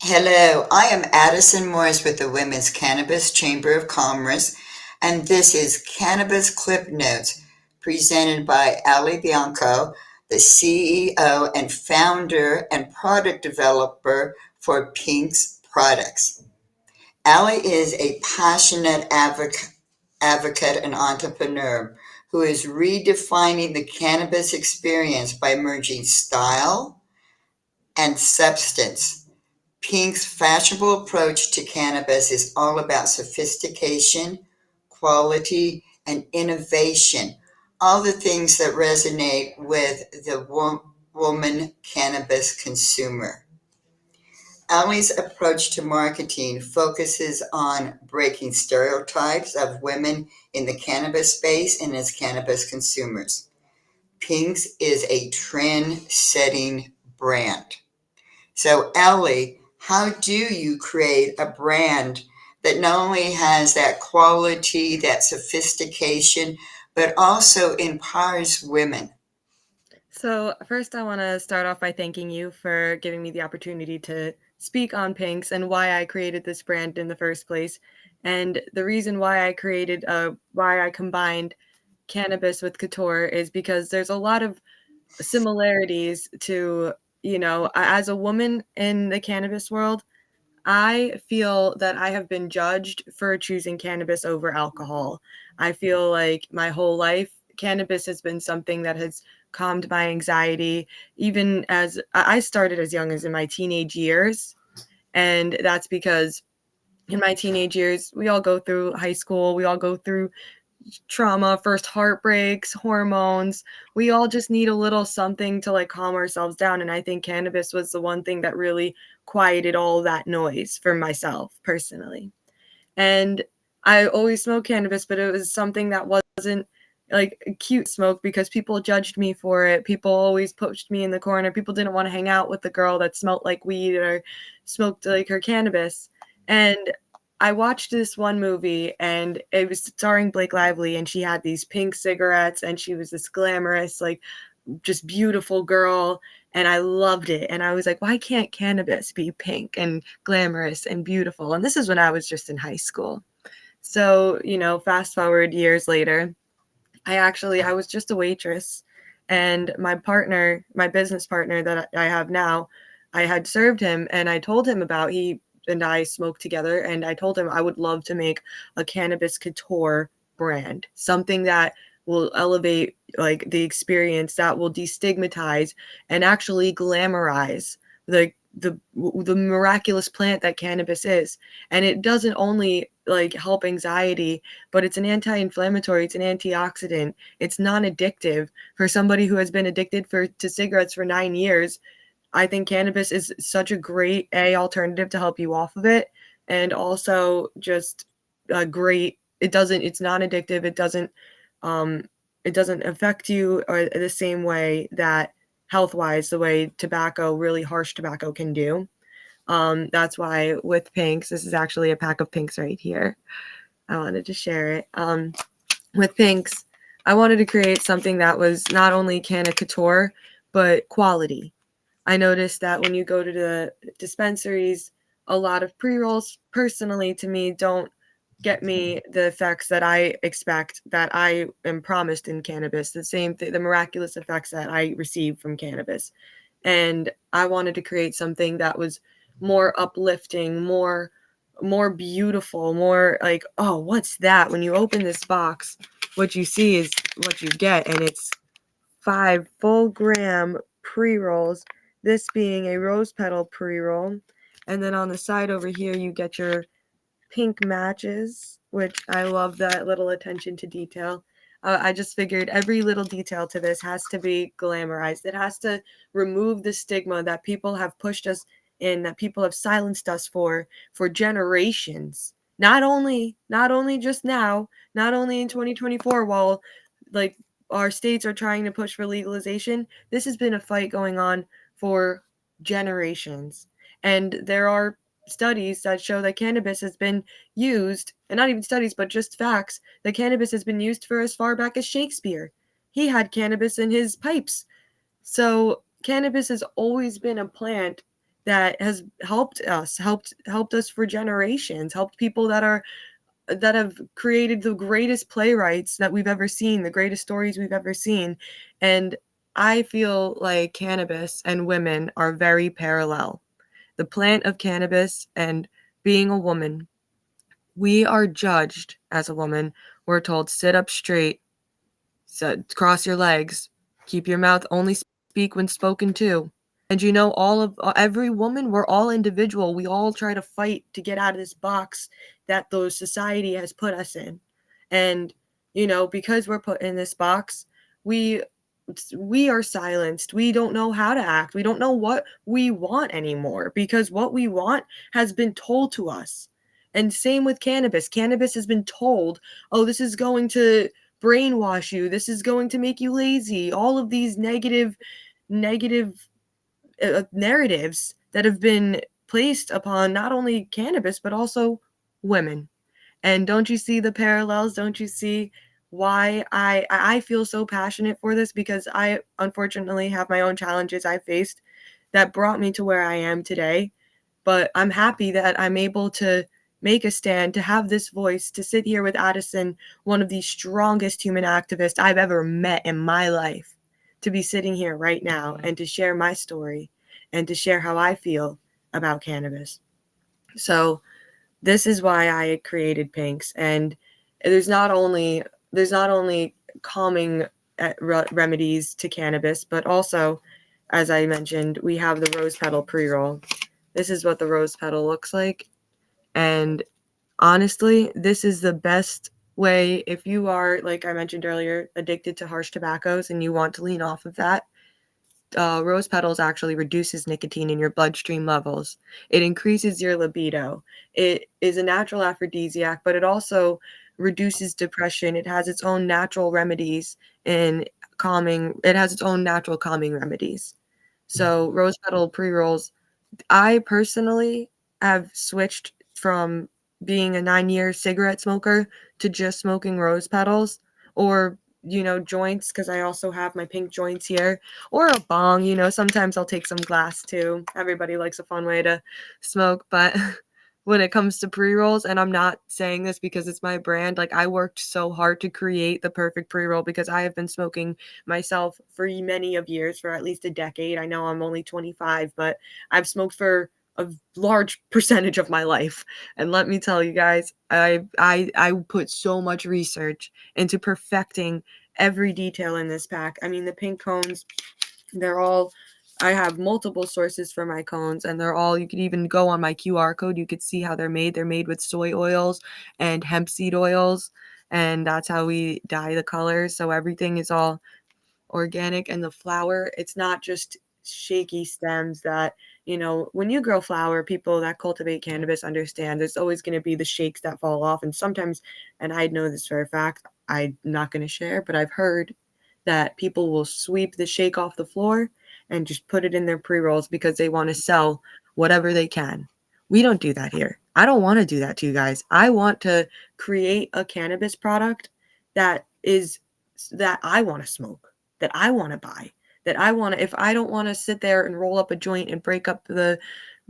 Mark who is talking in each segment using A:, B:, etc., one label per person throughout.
A: Hello, I am Addison Morris with the Women's Cannabis Chamber of Commerce, and this is Cannabis ClipNotes, presented by Ali Bianco, the CEO and founder and product developer for Pink's Products. Ali is a passionate advocate and entrepreneur who is redefining the cannabis experience by merging style and substance. Pink's fashionable approach to cannabis is all about sophistication, quality, and innovation, all the things that resonate with the woman cannabis consumer. Ali's approach to marketing focuses on breaking stereotypes of women in the cannabis space and as cannabis consumers. Pink's is a trend setting brand. So, Ellie, how do you create a brand that not only has that quality, that sophistication, but also empowers women?
B: So, first, I want to start off by thanking you for giving me the opportunity to speak on Pinks and why I created this brand in the first place. And the reason why I combined cannabis with couture is because there's a lot of similarities to, as a woman in the cannabis world, I feel that I have been judged for choosing cannabis over alcohol. I feel like my whole life, cannabis has been something that has calmed my anxiety, even as I started as young as in my teenage years. And that's because in my teenage years, we all go through high school, we all go through trauma, first heartbreaks, hormones. We all just need a little something to like calm ourselves down. And I think cannabis was the one thing that really quieted all that noise for myself personally. And I always smoked cannabis, but it was something that wasn't like a cute smoke because people judged me for it. People always pushed me in the corner. People didn't want to hang out with the girl that smelled like weed or smoked like her cannabis. And I watched this one movie and it was starring Blake Lively and she had these pink cigarettes and she was this glamorous, like just beautiful girl and I loved it. And I was like, why can't cannabis be pink and glamorous and beautiful? And this is when I was just in high school. So, fast forward years later, I was just a waitress and my business partner that I have now, I had served him and I told him about he and I smoked together and I told him I would love to make a cannabis couture brand, something that will elevate like the experience, that will destigmatize and actually glamorize the miraculous plant that cannabis is. And it doesn't only like help anxiety, but it's an anti-inflammatory, it's an antioxidant, it's non-addictive. For somebody who has been addicted to cigarettes for 9 years, I think cannabis is such a great alternative to help you off of it, and also just a great. It's non-addictive. Um, it doesn't affect you or the same way that health-wise, the way really harsh tobacco can do. That's why with Pinks, this is actually a pack of Pinks right here. I wanted to share it. With Pinks, I wanted to create something that was not only canna couture, but quality. I noticed that when you go to the dispensaries, a lot of pre rolls, personally, to me, don't get me the effects that I expect, that I am promised in cannabis, the miraculous effects that I receive from cannabis. And I wanted to create something that was more uplifting, more beautiful, more like, oh, what's that? When you open this box, what you see is what you get, and it's 5 full gram pre-rolls, this being a rose petal pre-roll. And then on the side over here, you get your pink matches, which I love that little attention to detail. I just figured every little detail to this has to be glamorized. It has to remove the stigma that people have pushed us in, that people have silenced us for generations. Not only just now, not only in 2024, while like our states are trying to push for legalization. This has been a fight going on for generations. And there are studies that show that cannabis has been used, and not even studies, but just facts, that cannabis has been used for as far back as Shakespeare. He had cannabis in his pipes. So, cannabis has always been a plant that has helped us for generations, helped people that have created the greatest playwrights that we've ever seen, the greatest stories we've ever seen. And I feel like cannabis and women are very parallel. The plant of cannabis and being a woman, we are judged as a woman. We're told sit up straight, cross your legs, keep your mouth, only speak when spoken to. And you know, all of every woman, we're all individual. We all try to fight to get out of this box that the society has put us in. And you know, because we're put in this box, we we are silenced. We don't know how to act. We don't know what we want anymore because what we want has been told to us. And same with cannabis. Cannabis has been told, oh, this is going to brainwash you. This is going to make you lazy. All of these negative narratives that have been placed upon not only cannabis but also women. And don't you see the parallels? Don't you see why I feel so passionate for this? Because I unfortunately have my own challenges I faced that brought me to where I am today. But I'm happy that I'm able to make a stand, to have this voice, to sit here with Addison, one of the strongest human activists I've ever met in my life, to be sitting here right now and to share my story and to share how I feel about cannabis. So this is why I created Pinks. And there's not only calming remedies to cannabis, but also, as I mentioned, we have the rose petal pre-roll. This is what the rose petal looks like. And honestly, this is the best way if you are, like I mentioned earlier, addicted to harsh tobaccos and you want to lean off of that. Rose petals actually reduces nicotine in your bloodstream levels. It increases your libido. It is a natural aphrodisiac, but it also reduces depression. It has its own natural remedies in calming. It has its own natural calming remedies. So rose petal pre-rolls, I personally have switched from being a 9-year cigarette smoker to just smoking rose petals or, you know, joints because I also have my pink joints here or a bong. You know, sometimes I'll take some glass too. Everybody likes a fun way to smoke, but when it comes to pre-rolls, and I'm not saying this because it's my brand, like I worked so hard to create the perfect pre-roll because I have been smoking myself for many of years, for at least a decade. I know I'm only 25, but I've smoked for a large percentage of my life. And let me tell you guys, I put so much research into perfecting every detail in this pack. I mean, the pink cones, they're all, I have multiple sources for my cones, and they're all, you could even go on my QR code. You could see how they're made. They're made with soy oils and hemp seed oils, and that's how we dye the colors. So everything is all organic. And the flower, it's not just shaky stems that, you know, when you grow flower, people that cultivate cannabis understand there's always going to be the shakes that fall off. And sometimes, and I know this for a fact, I'm not going to share, but I've heard that people will sweep the shake off the floor and just put it in their pre-rolls because they want to sell whatever they can. We don't do that here. I don't want to do that to you guys. I want to create a cannabis product that is that I want to smoke, that I want to buy, that I want to, if I don't want to sit there and roll up a joint and break up the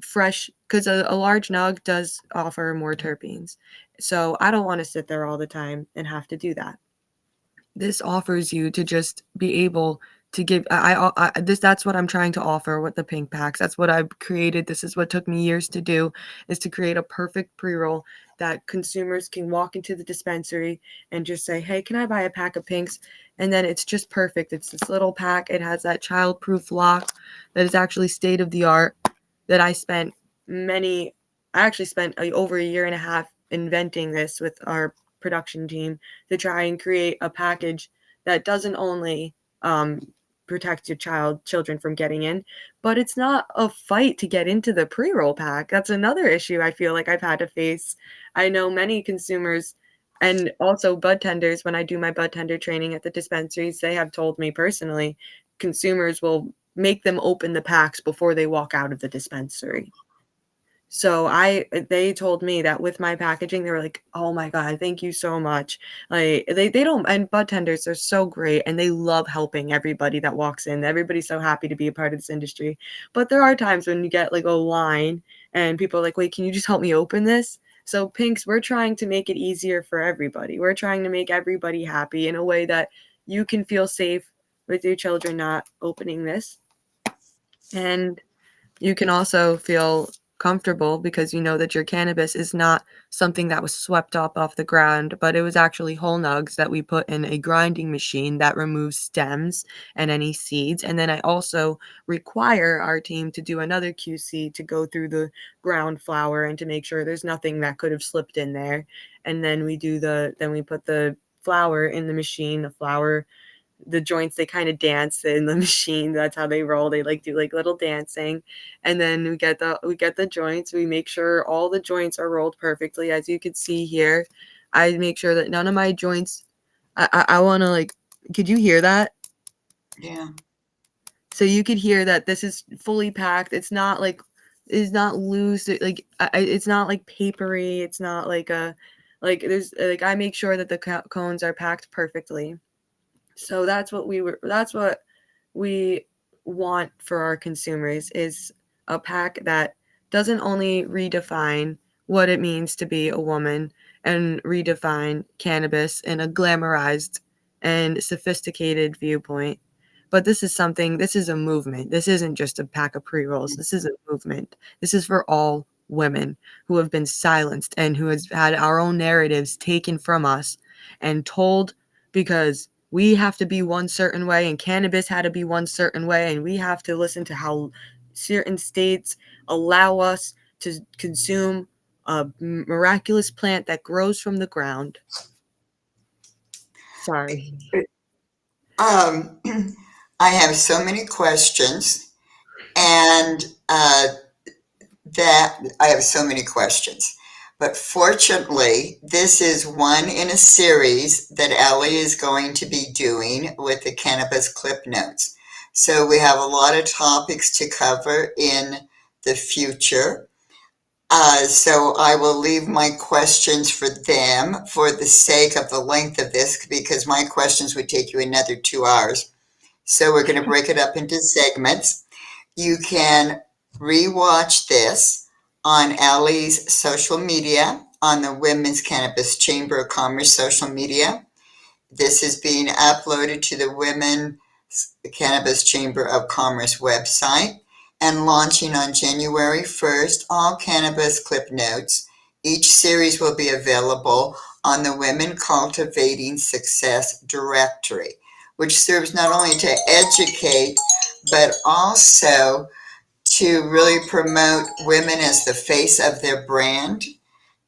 B: fresh, because a large nug does offer more terpenes. So I don't want to sit there all the time and have to do that. This offers you to just be able to give this, that's what I'm trying to offer with the pink packs. That's what I've created. This is what took me years to do, is to create a perfect pre-roll that consumers can walk into the dispensary and just say, hey, can I buy a pack of pinks? And then it's just perfect. It's this little pack. It has that child-proof lock that is actually state of the art, that I actually spent over a year and a half inventing this with our production team to try and create a package that doesn't only um, protect your children from getting in, but it's not a fight to get into the pre-roll pack. That's another issue I feel like I've had to face. I know many consumers and also bud tenders, when I do my bud tender training at the dispensaries, they have told me personally, consumers will make them open the packs before they walk out of the dispensary. So they told me that with my packaging, they were like, "Oh my god, thank you so much." Like they don't, and bud tenders are so great and they love helping everybody that walks in. Everybody's so happy to be a part of this industry. But there are times when you get like a line and people are like, "Wait, can you just help me open this?" So Pinks, we're trying to make it easier for everybody. We're trying to make everybody happy in a way that you can feel safe with your children not opening this. And you can also feel comfortable because you know that your cannabis is not something that was swept up off the ground, but it was actually whole nugs that we put in a grinding machine that removes stems and any seeds. And then I also require our team to do another QC to go through the ground flower and to make sure there's nothing that could have slipped in there. And then we put the flower in the machine. The joints, they kind of dance in the machine. That's how they roll. They like do like little dancing. And then we get the joints. We make sure all the joints are rolled perfectly. As you can see here, I make sure that none of my joints, I want to like, could you hear that?
A: Yeah.
B: So you could hear that this is fully packed. It's not loose. It's not like papery. It's not like I make sure that the cones are packed perfectly. So that's what we want for our consumers is a pack that doesn't only redefine what it means to be a woman and redefine cannabis in a glamorized and sophisticated viewpoint, but this is a movement. This isn't just a pack of pre-rolls. This is a movement. This is for all women who have been silenced and who has had our own narratives taken from us and told because we have to be one certain way and cannabis had to be one certain way and we have to listen to how certain states allow us to consume a miraculous plant that grows from the ground. Sorry.
A: Um, I have so many questions, and that I have so many questions. But fortunately, this is one in a series that Ellie is going to be doing with the Cannabis Clip Notes. So we have a lot of topics to cover in the future. So I will leave my questions for them for the sake of the length of this, because my questions would take you another 2 hours. So we're going to break it up into segments. You can rewatch this on Allie's social media, on the Women's Cannabis Chamber of Commerce social media. This is being uploaded to the Women's Cannabis Chamber of Commerce website and launching on January 1st. All Cannabis Clip Notes. Each series will be available on the Women Cultivating Success directory, which serves not only to educate, but also to really promote women as the face of their brand.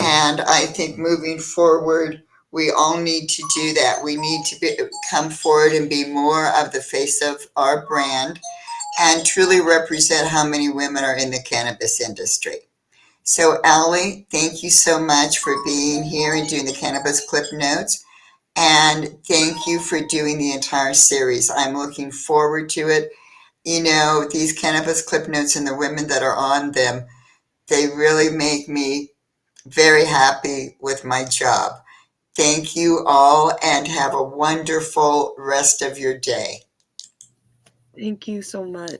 A: And I think moving forward, we all need to do that. We need to come forward and be more of the face of our brand and truly represent how many women are in the cannabis industry. So, Allie, thank you so much for being here and doing the Cannabis Clip Notes. And thank you for doing the entire series. I'm looking forward to it. You know, these Cannabis Clip Notes and the women that are on them, they really make me very happy with my job. Thank you all and have a wonderful rest of your day.
B: Thank you so much.